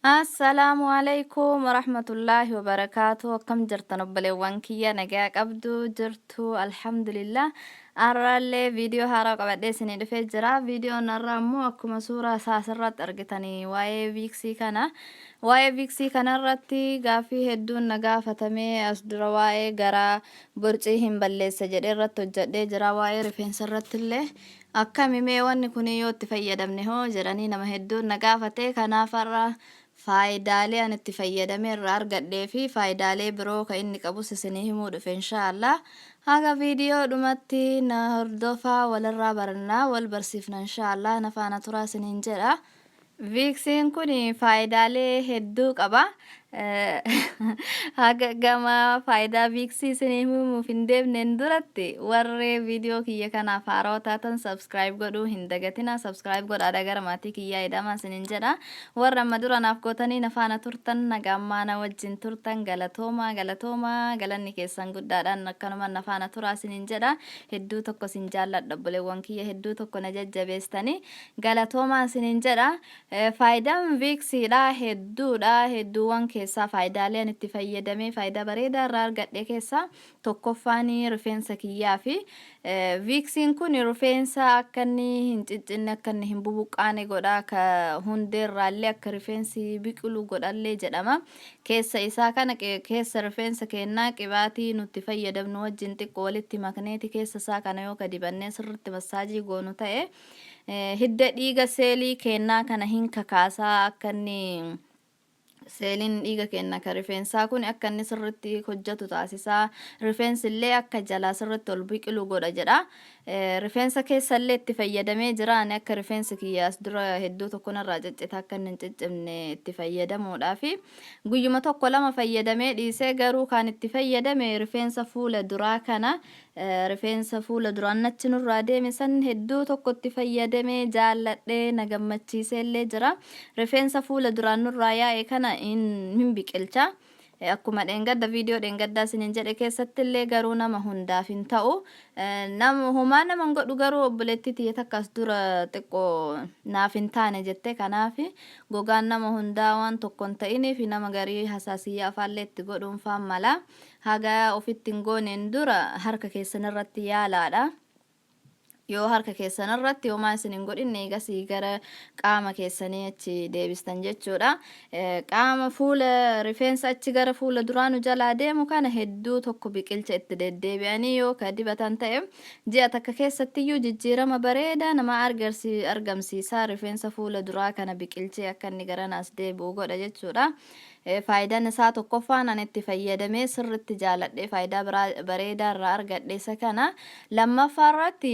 Assalamualaikum warahmatullahi wabarakatuh. Akkam jirtan obboleewwan kiyya nagaa qabdu jirtu alhamdulillah. Arraallee viidiyoo haaraa qabadhee isinii dhufee jira. Viidiyoon har'aa immoo akkuma suuraa isaa asirratti argitanii waa'ee viiksii kanarratti gaaffii hedduun na gaafatamee as dura waa'ee garaa borcii hin balleessa jedhee irratti hojjedhee jira. Waa'ee rifeensa irratti illee akkamimee wanni kun yoo itti fayyadamne hoo jedhanii nama hedduun na gaafate. Kanaaf har'a faayidaalee ani itti fayyadamee irraa argadhee fi faayidaalee biroo kan inni qabus isinii himuu dhufe inshaallah. Haga viidiyoo dhumatti na hordofaa, walirraa barannaa, wal barsiifna inshaallah. Na faana turaa isiniin jedha. Viiksiin kun faayidaalee hedduu qaba. Haga gama faayidaa viiksii isinii himuuf hin deemneen duratti warri viidiyoo kiyya kanaaf haaraa taatan subscribe godhuu hin dagatina. Subscribe godhaa gara maatii kiyyaa jedhama isiniin jedha. Warra amma dura naaf gootanii na faana turtan nagaa na wajjin turtan galatoomaa galanni keessan guddaadhaan akkanuma na faana turaa isiniin jedha. Hedduu tokko isin jaalladha obboleewwan kiyya, hedduu tokko na jajjabeessitanii galatoomaa isiniin jedha. Faayidaan viiksiidha hedduudha. Hedduuwwan keessaa faayidaalee ani itti fayyadamee faayidaa bareedaa irraa argadhe keessaa tokkoffaan rifeensa kiyyaa fi viiksiin kun rifeensa akka inni hin ciccinne, akka inni hin bubuqqaane godha. Ka hundeerraallee akka rifeensi biqilu godhallee jedhama. Keessa isaa kana keessa rifeensa kennaa qibaatii nuti fayyadamnu wajjin xiqqoo walitti makneeti keessa isaa kana yoo ka dibannee sirriitti massaajii goonu ta'e hidda dhiiga seelii kennaa kana hin kakaasaa. Akka inni seeliin dhiiga kenna ka rifeensaa kun akka inni sirriitti hojjetu taasisaa. Rifeensi illee akka jalaa sirriitti ol biqilu godha jedha. Rifeensa keessa illee itti fayyadamee jira. Ani akka rifeensi kiyyaas dura hedduu tokko narraa ciccita akka inni hin ciccimne itti fayyadamuudhaaf guyyuma tokko lama fayyadamee dhiisee garuu kan itti fayyadame rifeensa fuula duraa kana rifeensa fuula duraan nachi nurraa deeme san hedduu tokko itti fayyadamee jaalladhee na gammachiisee illee jira. Rifeensa fuula duraan nurraa yaa'e kana hin biqilcha. Akkuma dheengadda viidiyoo dheengaddaa isiniin jedhe keessatti illee garuu nama hundaaf hin ta'u. Nama hin godhu garuu obboleettii tiyya takkas dura xiqqoo naaf hin taane jette. Kanaaf gogaan nama hundaa waan tokko hin ta'iniif nama garii hasaasiyyaa afaallee itti godhuun faan mala. Haga ofitti hin gooneen dura harka keessan irratti yaalaadha. Yoo harka keessan irratti homaa isin hin godhinne egasii gara qaama keessanii achi deebistan jechuudha. Qaama fuula rifeensa achi gara fuula duraanu jalaa deemu kana hedduu tokko biqilcha itti deddeebi'anii yoo ka dibatan ta'e ji'a takka keessattiyyuu jijjiirama bareedaa nama argamsiisaa. Rifeensa fuula duraa kana biqilchee akka inni garanaas deebi'u godha jechuudha. Faayidaan isaa tokkoffaan ani itti fayyadamee sirriitti jaalladhee faayidaa bareedaa irraa argadhe isa kana. Lammaffaa irratti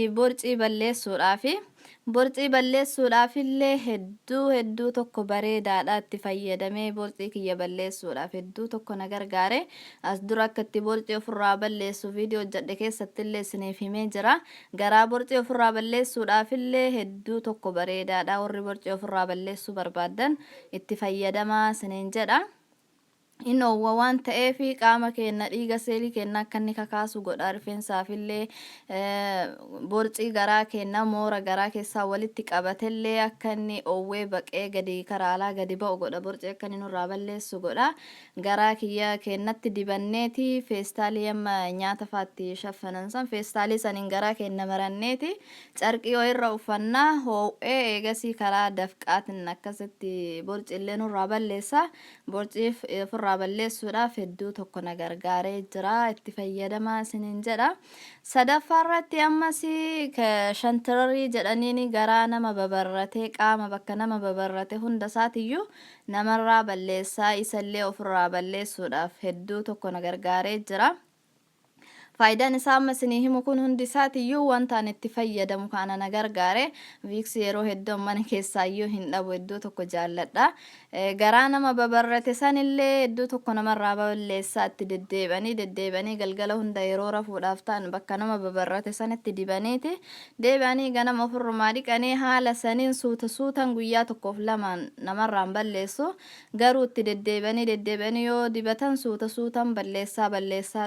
borcii balleessuudhaaf illee hedduu tokko bareedaadha. Itti fayyadamee borcii kiyya balleessuudhaaf hedduu tokko na gargaare. As dura akka itti borcii ofirraa balleessu viidiyoo hojjedhe keessatti illee isiniif himee jira. Garaa borcii ofirraa balleessuudhaaf illee hedduu tokko bareedaadha. Warri borcii ofirraa balleessuu barbaadan itti fayyadamaa isiniin jedha. Innoowwa waan ta'eef qaama keenya dhiiga seelii keenya akka inni kakaasu godha. Rifeensaaf illee borcii garaa keenya moora garaa keessaa walitti qabatellee akka inni oowwee baqee gadi karaalaa gadi ba'u godha. Borcii akka inni nurraa balleessu godha. Garaa kiyya keenyatti dibanneeti feestaalii amma nyaata faatti shaffanan san feestaalii saniin garaa keenya maranneeti carqii irra uffannaa hoo'ee eegasii karaa dafqaatiin akkasitti borcii illee nurraa balleessa. Borcii ofirraa balleessuudhaaf hedduu tokko na gargaaree jira. Itti fayyadamaa isiniin jedha. Sadaffaa irratti ammas shantararii jedhaniin garaa nama babarratee qaama bakka nama babarrate hunda isaatiyyuu namarraa balleessaa. Isallee ofirraa balleessuudhaaf hedduu tokko na gargaaree jira. Faayidaan isaa amma isinii himu kun hundi isaatiyyuu wanta ani itti fayyadamu kana na gargaare. Viiksii yeroo hedduu mana keessaayyuu hin dhabu hedduu tokko jaalladha. Garaa nama babarrate sanillee hedduu tokko namarraa balleessaa. Itti deddeebanii galgala hunda yeroo rafuudhaaf ta'an bakka nama babarrate sanitti dibaniiti deebi'anii ganama ofirrumaa dhiqanii haala saniin suutan guyyaa tokkoof lamaan namarraan balleessu. Garuu itti deddeebanii yoo dibatan suutan balleessaa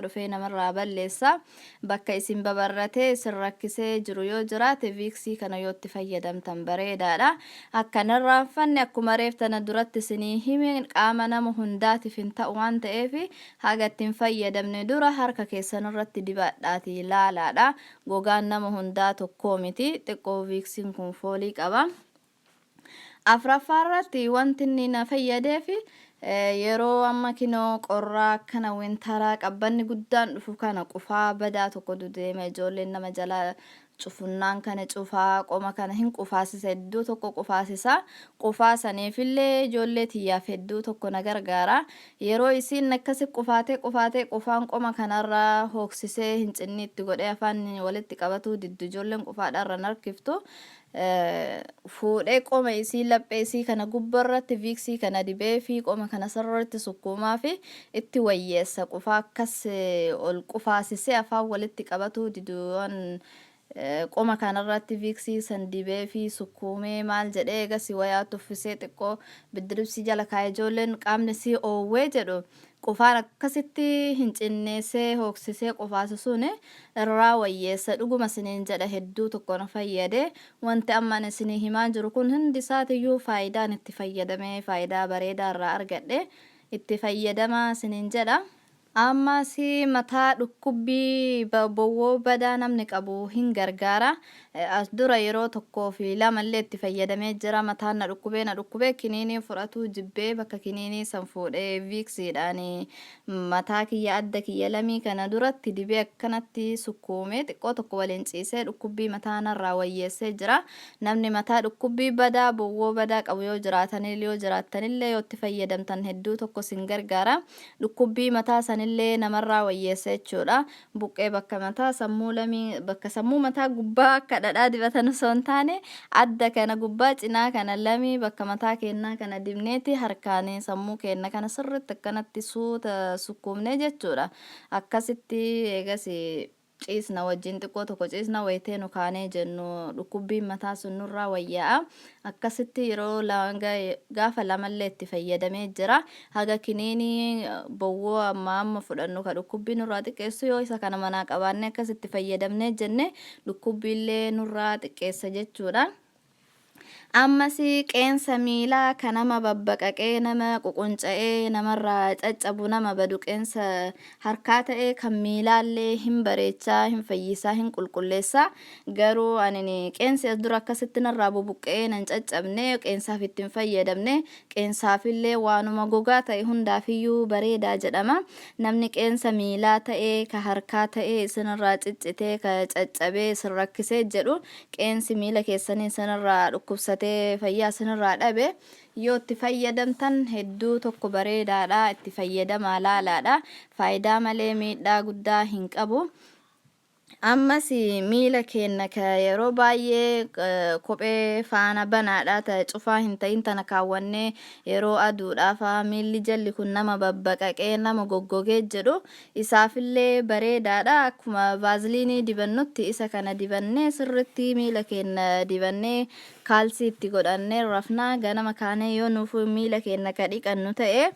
dhufee namarraa balleessa. wayyeessa. Bakka isin babarratee isin rakkisee jiru yoo jiraate viiksii kana yoo itti fayyadamtan bareedaadha. Akkan irraanfanne akkuma reeftana duratti isinii hime qaama nama hundaatiif hin ta'u waan ta'eef haga ittiin fayyadamne dura harka keessan irratti dibadhaatii ilaalaadha. Gogaan nama hundaa tokkoo miti. Xiqqoo viiksiin kun foolii qaba. Afraffaarratti wanti inni na fayyadeef yeroo amma kinoo qorraa kana wintaraa qabbanni guddaan dhufu kana qufaa badaa tokko dudeeme ijoolleen nama jalaa cufunnaan kana cufaa qoma kana hin qufaasisa hedduu tokko qufaasisa. Qufaasaniifillee ijoollee tiyyaaf hedduu tokko na gargaara. Yeroo isiin akkasi qufaatee qufaan qoma kanarraa hooksisee hin cinni itti godhee afaan walitti qabatuu diddu ijoolleen qufaadhaarra narkiftu. Fuudhee qoma isii laphee isii kana gubbarratti viiksii kana dibee fi qoma kana sararratti sukkuumaa fi itti wayyeessa. Qufaa akkas ol qufaasisee afaan walitti qabatuu diduun qoma kanarratti viiksii san dibee fi sukkuumee maal jedhee egasii wayaa tuffisee xiqqoo biddiribsii jala kaa'ee ijoolleen qaamni sii oowwee jedhu qufaan akkasitti hin cinneessee hooksisee qufaasisuun irraa wayyeessa. Dhuguma isiniin jedha hedduu tokko na fayyade. Wanti ammaan isinii himaa jiru kun hundi isaatiyyuu faayidaan itti fayyadamee faayidaa bareedaa irraa argadhe itti fayyadamaa isiniin jedha. Ammas mataa dhukkubbii bowwoo badaa namni qabu hin gargaara. As dura yeroo tokkoo fi lamallee itti fayyadamee jira. Mataan na dhukkubee kiniinii fudhatuu jibbee bakka kiniinii san fuudhee viiksiidhaan mataa kiyya adda kiyya lamii kana duratti dibee akkanatti sukkuumee xiqqoo tokko waliin ciisee dhukkubbii mataa narraa wayyeessee jira. Namni mataa dhukkubbii badaa bowwoo badaa qabu yoo jiraattanillee yoo itti fayyadamtan hedduu tokko sin gargaara. Dhukkubbii mataa sanillee namarraa wayyeessa jechuudha. Buqqee bakka mataa sammuu lamii bakka sammuu mataa gubbaa akka dhadhaa dibatan osoo hin taane adda kana gubbaa cinaa kana lamii bakka mataa keenyaa kana dibneeti harkaan sammuu keenya kana sirriitti akkanatti suuta sukkuumne jechuudha. Akkasitti eegas ciisna wajjin xiqqoo tokko ciisna wayitee nu kaanee jennu dhukkubbiin mataa sun nurraa wayyaa'a. Akkasitti yeroo gaafa lamallee itti fayyadamee jira. Haga kiniinii bowwoo amma fudhannu ka dhukkubbii nurraa xiqqeessu yoo isa kana manaa qabaanne akkasitti fayyadamnee jenne dhukkubbiillee nurraa xiqqeessa jechuudha. Ammas qeensa miilaa kan nama babbaqaqee nama ququnca'ee namarraa caccabu nama badu qeensa harkaa ta'ee kan miilaallee hin bareechaa hin fayyisaa hin qulqulleessaa. Garuu ani qeensi as dura akkasitti narraa bubuqqee nan caccabne qeensaaf ittiin fayyadamne qeensaafillee waanuma gogaa ta'e hundaafiyyuu bareedaa jedhama. Namni qeensa miilaa ta'ee ka harkaa ta'ee isinirraa ciccitee ka caccabee isin rakkisee jedhu qeensi miila keessanii isinirraa dhukkubsatee fayyaa isinirraa dhabe yoo itti fayyadamtan hedduu tokko bareedaadha. Itti fayyadamaa laalaadha. Faayidaa malee miidhaa guddaa hin qabu. Ammas miila keenya yeroo baay'ee kophee faana banaadha ta'e cufaa hin ta'in tana kaawwannee yeroo aduudhaaf miilli jalli kun nama babbaqaqee nama goggogee jedhu isaafillee bareedaadha. Akkuma vaaziliinii dibannutti isa kana dibannee sirritti miila keenya dibannee kaalsii itti godhannee rafnaa ganama kaanee yoo nuuf miila keenya ka dhiqannu ta'e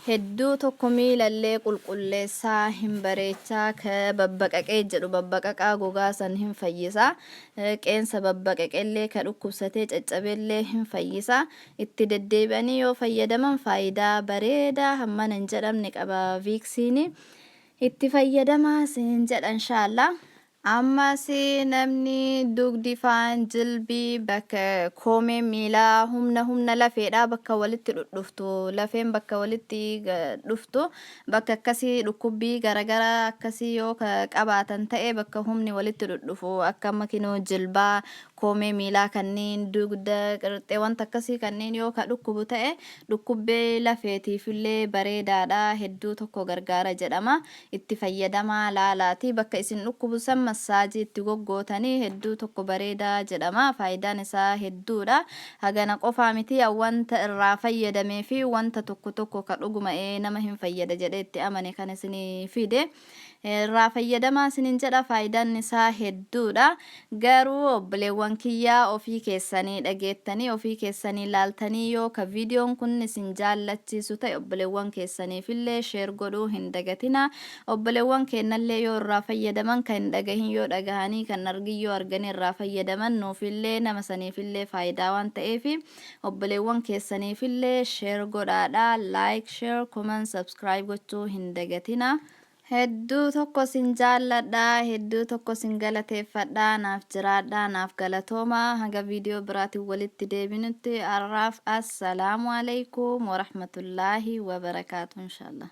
hedduu tokko miilallee qulqulleessaa hin bareechaa ka babbaqaqee jedhu babbaqaqaa gogaa san hin fayyisaa. Qeensa babbaqaqellee ka dhukkubsatee caccabeellee hin fayyisaa. Itti deddeebi'anii yoo fayyadaman faayidaa bareedaa hamman hin jedhamne qaba viiksiin. Itti fayyadamaa sin jedha inshaallah. Ammas namni dugdi faan jilbii bakka koomee miilaa humna lafeedha bakka walitti dhuftu lafeen bakka walitti dhuftu bakka akkasii dhukkubbii garagaraa akkasii yoo qabaatan ta'e bakka humni walitti dhufu akka makinoo jilbaa koomee miilaa kanneen dugda qirxee wanta akkasii kanneen yoo ka dhukkubu ta'e dhukkubbee lafeetiifillee bareedaadha hedduu tokko gargaara jedhama. Itti fayyadamaa laalaati bakka isin dhukkubu san massaajii itti goggootanii hedduu tokko bareedaa jedhama. Faayidaan isaa hedduudha. Hagana qofaa miti wanta irraa fayyadamee fi wanta tokko ka dhuguma nama hin fayyada jedhee itti amane kan isin fide irraa fayyadamaa isinin jedha. Faayidaan isaa hedduudha. Garuu obboleewwan kiyyaa ofii keessanii dhageettanii ofii keessanii laaltanii yoo ka viidiyoon kun isin jaallachiisu ta'e obboleewwan keessaniifillee sheer godhuu hin dagatina. Obboleewwan keenyallee yoo irraa fayyadaman kan hin dhagahin yoo dhagahanii kan argin yoo arganii irraa fayyadaman nuufillee nama saniifillee faayidaa waan ta'eef obboleewwan keessaniifillee sheer godhaadha. Like, share, comment, subscribe gochuu hin dagatina. Hedduu tokko sin jaalladha, hedduu tokko sin galateeffadha. Naaf jiraadha, naaf galatooma. Haga viidiyoo biraatiin walitti deebinutti har'aaf assalaamu alaykum wa rahmatullaahi wa barakaatu inshallah.